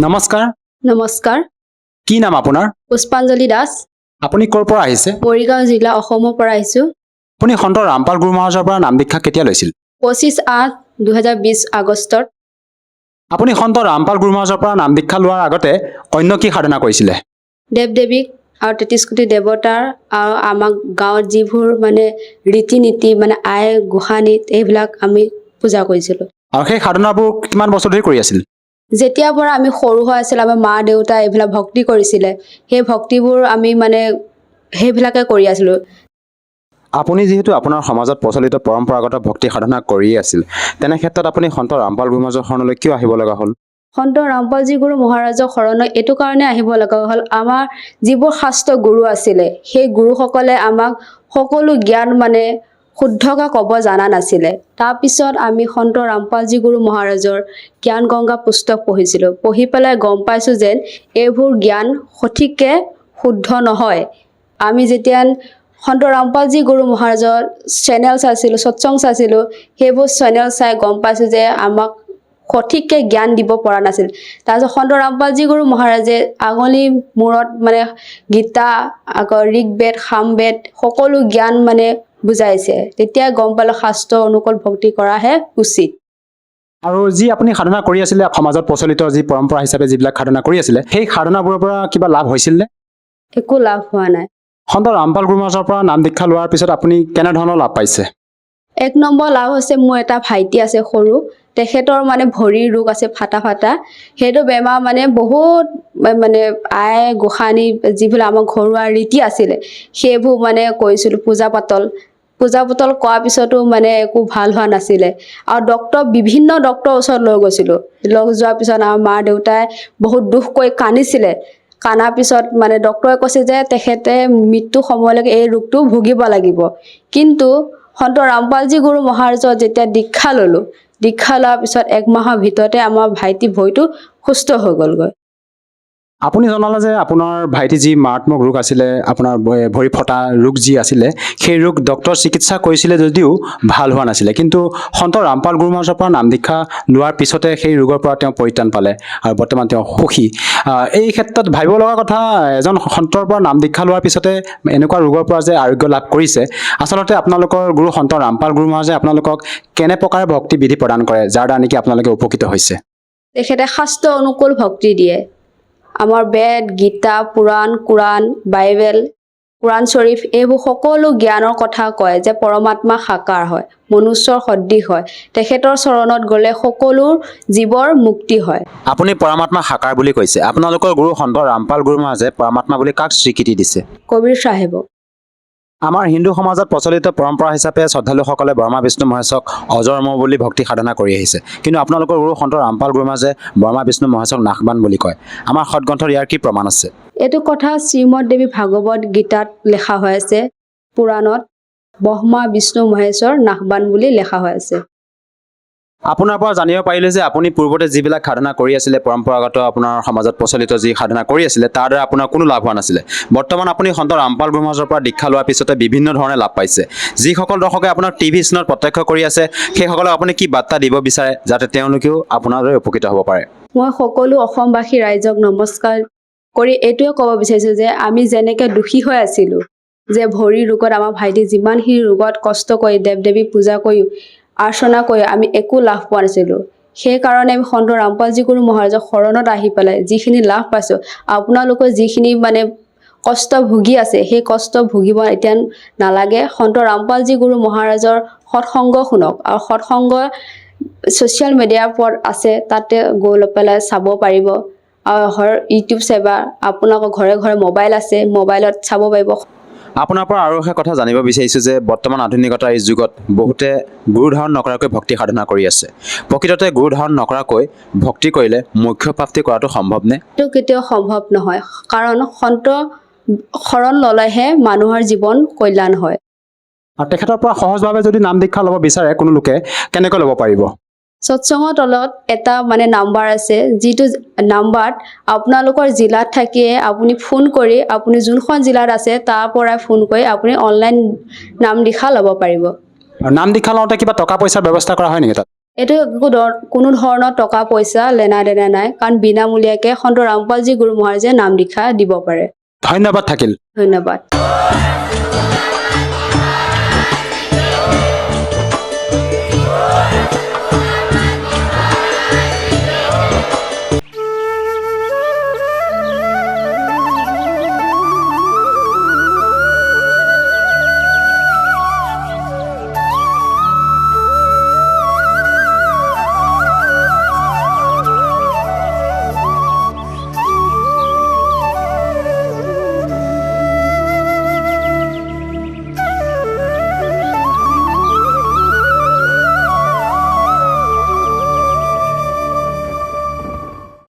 নমস্কাৰ নমস্কাৰ কি নাম আপোনাৰ পুষ্পাঞ্জলি দাস আপুনি ক'ৰ পৰা আহিছে মৰিগাঁও জিলা অসমৰ পৰা আহিছো আপুনি সন্ত ৰামপাল গুৰু মহাৰাজৰ পৰা নাম দীক্ষা কেতিয়া লৈছিল 25/8/2020 আগষ্টত আপুনি সন্ত ৰামপাল গুৰু মহাৰাজৰ পৰা নাম দীক্ষা লোৱাৰ আগতে অন্য কি সাধনা কৰিছিলে দেৱ দেৱীক আৰু 33 কোটি দেৱতাৰ আৰু আমাক গাঁৱত যিবোৰ মানে ৰীতি নীতি মানে আই গোসানীত এইবিলাক আমি পূজা কৰিছিলোঁ আৰু সেই সাধনাবোৰ কিমান বছৰ ধৰি কৰি আছিল যেতিয়াৰ পৰা আমি সৰু হৈ আছিল আমাৰ মা দেউতা এইবিলাক ভক্তি কৰিছিলে সেই ভক্তিবোৰ আমি মানে সেইবিলাকে কৰি আছিলোঁ আপুনি যিহেতু আপোনাৰ সমাজত প্ৰচলিত পৰম্পৰাগত ভক্তি সাধনা কৰিয়ে আছিল তেনে ক্ষেত্ৰত আপুনি সন্ত ৰামপাল গুৰু মহাৰাজৰ শৰণলৈ কিয় আহিব লগা হ'ল সন্ত ৰামপালজী গুৰু মহাৰাজৰ শৰণত এইটো কাৰণে আহিব লগা হ'ল আমাৰ যিবোৰ শাস্ত্ৰ গুৰু আছিলে সেই গুৰুসকলে আমাক সকলো জ্ঞান মানে শুদ্ধকৈ ক'ব জানা নাছিলে তাৰপিছত আমি সন্ত ৰামপালজী গুৰু মহাৰাজৰ জ্ঞান গংগা পুস্তক পঢ়িছিলোঁ পঢ়ি পেলাই গম পাইছোঁ যেন এইবোৰ জ্ঞান সঠিককৈ শুদ্ধ নহয় আমি যেতিয়া সন্ত ৰামপালজী গুৰু মহাৰাজৰ চেনেল চাইছিলোঁ সৎসং চাইছিলোঁ সেইবোৰ চেনেল চাই গম পাইছোঁ যে আমাক সঠিককৈ জ্ঞান দিব পৰা নাছিল তাৰপিছত সন্ত ৰামপালজী গুৰু মহাৰাজে আঙুলি মূৰত মানে গীতা আকৌ ঋগবেদ সামবেদ সকলো জ্ঞান মানে বুজাইছে তেতিয়া গম পালোঁ শাস্ত্ৰ অনুকূল ভক্তি কৰাহে উচিত আৰু যি আপুনি সাধনা কৰি আছিলে সমাজত প্ৰচলিত যি পৰম্পৰা হিচাপে যিবিলাক সাধনা কৰি আছিলে সেই সাধনাবোৰৰ পৰা কিবা লাভ হৈছিল নে একো লাভ হোৱা নাই সন্ত ৰামপাল গুৰু মহাৰাজৰ পৰা নাম দীক্ষা লোৱাৰ পিছত আপুনি কেনেধৰণৰ লাভ পাইছে এক নম্বৰ লাভ হৈছে মোৰ এটা ভাইটি আছে সৰু তেখেতৰ মানে ভৰিৰ ৰোগ আছে ফাটা সেইটো বেমাৰ মানে বহুত মানে আই গোসানী যিবিলাক আমাৰ ঘৰুৱা ৰীতি আছিলে সেইবোৰ মানে কৰিছিলোঁ পূজা পাতল কৰাৰ পিছতো মানে একো ভাল হোৱা নাছিলে আৰু বিভিন্ন ডক্টৰৰ ওচৰত লৈ গৈছিলোঁ লৈ যোৱাৰ পিছত আমাৰ মা দেউতাই বহুত দুখ কৰি কান্দিছিলে কানাৰ পিছত মানে ডক্টৰে কৈছে যে তেখেতে মৃত্যু সময়লৈকে এই ৰোগটো ভুগিব লাগিব কিন্তু সন্ত ৰামপালজী গুৰু মহাৰাজৰ যেতিয়া দীক্ষা ল'লোঁ দীক্ষা লোৱাৰ পিছত 1 মাহৰ ভিতৰতে আমাৰ ভাইটি ভৰিটো সুস্থ হৈ গ'লগৈ আপুনি জনালে যে আপোনাৰ ভাইটি যি মাৰাত্মক ৰোগ আছিলে আপোনাৰ ভৰি ফটা ৰোগ যি আছিলে সেই ৰোগ ডক্টৰ চিকিৎসা কৰিছিলে যদিও ভাল হোৱা নাছিলে কিন্তু সন্ত ৰামপাল গুৰু মহাৰাজৰ পৰা নাম দীক্ষা লোৱাৰ পিছতে সেই ৰোগৰ পৰা তেওঁ পৰিত্ৰাণ পালে আৰু বৰ্তমান তেওঁ সুখী এই ক্ষেত্ৰত ভাবিব লগা কথা এজন সন্তৰ পৰা নাম দীক্ষা লোৱাৰ পিছতে এনেকুৱা ৰোগৰ পৰা যে আৰোগ্য লাভ কৰিছে আচলতে আপোনালোকৰ গুৰু সন্ত ৰামপাল গুৰু মহাৰাজে আপোনালোকক কেনে প্ৰকাৰে ভক্তি বিধি প্ৰদান কৰে যাৰ দ্বাৰা নেকি আপোনালোকে উপকৃত হৈছে তেখেতে শাস্ত্ৰ অনুকূল ভক্তি দিয়ে আমাৰ বেদ গীতা পুৰাণ কোৰাণ বাইবেল কোৰাণ শ্বৰীফ এইবোৰ সকলো জ্ঞানৰ কথা কয় যে পৰমাত্মা সাকাৰ হয় মনুষ্যৰ সদৃশ হয় তেখেতৰ চৰণত গ'লে সকলো জীৱৰ মুক্তি হয় আপুনি পৰমাত্মা সাকাৰ বুলি কৈছে আপোনালোকৰ গুৰু সন্ত ৰামপাল গুৰু মহাৰাজে পৰমাত্মা বুলি কাক স্বীকৃতি দিছে কবিৰ চাহেবক আমাৰ হিন্দু সমাজত প্ৰচলিত পৰম্পৰা হিচাপে শ্ৰদ্ধালুসকলে ব্ৰহ্মা বিষ্ণু মহেশক অজৰম বুলি ভক্তি সাধনা কৰি আহিছে কিন্তু আপোনালোকৰ গুৰু সন্ত ৰামপাল গুৰু মহাৰাজে ব্ৰহ্মা বিষ্ণু মহেশক নাশবান বুলি কয় আমাৰ সৎগ্ৰন্থৰ ইয়াৰ কি প্ৰমাণ আছে এইটো কথা শ্ৰীমদ দেৱী ভাগৱত গীতাত লেখা হৈ আছে পুৰাণত ব্ৰহ্মা বিষ্ণু মহেশৰ নাশবান বুলি লেখা হৈ আছে আপোনাৰ পৰা জানিব পাৰিলে যে আপুনি পূৰ্বতে যিবিলাক সাধনা কৰি আছিলে পৰম্পৰাগত আপোনাৰ সমাজত প্ৰচলিত যি সাধনা কৰি আছিলে তাৰ দ্বাৰা আপোনাৰ কোনো লাভ হোৱা নাছিলে বৰ্তমান আপুনি সন্ত ৰামপাল গুৰু মহাৰাজৰ পৰা দীক্ষা লোৱাৰ পিছতে বিভিন্ন ধৰণে লাভ পাইছে যিসকল দৰ্শকে আপোনাক টিভি স্ক্ৰীণত প্ৰত্যক্ষ কৰি আছে সেইসকলক আপুনি কি বাৰ্তা দিব বিচাৰে যাতে তেওঁলোকেও আপোনাৰ দৰে উপকৃত হ'ব পাৰে মই সকলো অসমবাসী ৰাইজক নমস্কাৰ কৰি এইটোৱে ক'ব বিচাৰিছোঁ যে আমি যেনেকৈ দুখী হৈ আছিলোঁ যে ভৰিৰ ৰোগত আমাৰ ভাইটি যিমানখিনি ৰোগত কষ্ট কৰি দেৱ দেৱীক পূজা কৰি আৰ্চনা কৰি আমি একো লাভ পোৱা নাছিলোঁ সেইকাৰণে আমি সন্ত ৰামপালজী গুৰু মহাৰাজৰ শৰণত আহি পেলাই যিখিনি লাভ পাইছোঁ আপোনালোকৰ যিখিনি মানে কষ্ট ভুগি আছে সেই কষ্ট ভুগিব এতিয়া নালাগে সন্ত ৰামপালজী গুৰু মহাৰাজৰ সৎসংগ শুনক আৰু সৎসংগ ছ'চিয়েল মিডিয়াৰ ওপৰত আছে তাতে গৈ লৈ পেলাই চাব পাৰিব আৰু ইউটিউব চেবা আপোনালোকৰ ঘৰে ঘৰে মোবাইল আছে মোবাইলত চাব পাৰিব আপোনাৰ পৰা আৰু এটা কথা জানিব বিচাৰিছোঁ যে বৰ্তমান আধুনিকতাৰ এই যুগত বহুতে গুৰু ধাৰণ নকৰাকৈ ভক্তি সাধনা কৰি আছে প্ৰকৃততে গুৰু ধাৰণ নকৰাকৈ ভক্তি কৰিলে মোক্ষ প্ৰাপ্তি কৰাটো সম্ভৱনে এইটো কেতিয়াও সম্ভৱ নহয় কাৰণ সন্ত শৰণ ল'লেহে মানুহৰ জীৱন কল্যাণ হয় আৰু তেখেতৰ পৰা সহজভাৱে যদি নাম দীক্ষা ল'ব বিচাৰে কোনো লোকে কেনেকৈ ল'ব পাৰিব সৎসংগৰ তলত এটা মানে নাম্বাৰ আছে যিটো নাম্বাৰত আপোনালোকৰ জিলাত থাকিয়ে আপুনি ফোন কৰি আপুনি যোনখন জিলাত আছে তাৰ পৰাই ফোন কৰি আপুনি অনলাইন নাম দীক্ষা ল'ব পাৰিব নাম দীক্ষা লওঁতে কিবা টকা পইচাৰ ব্যৱস্থা কৰা হয় নেকি তাত এইটো কোনো ধৰণৰ টকা পইচা লেনা দেনা নাই, কাৰণ বিনামূলীয়াকৈ সন্ত ৰামপালজী গুৰু মহাৰাজে নাম দীক্ষা দিব পাৰে। ধন্যবাদ থাকিল। ধন্যবাদ।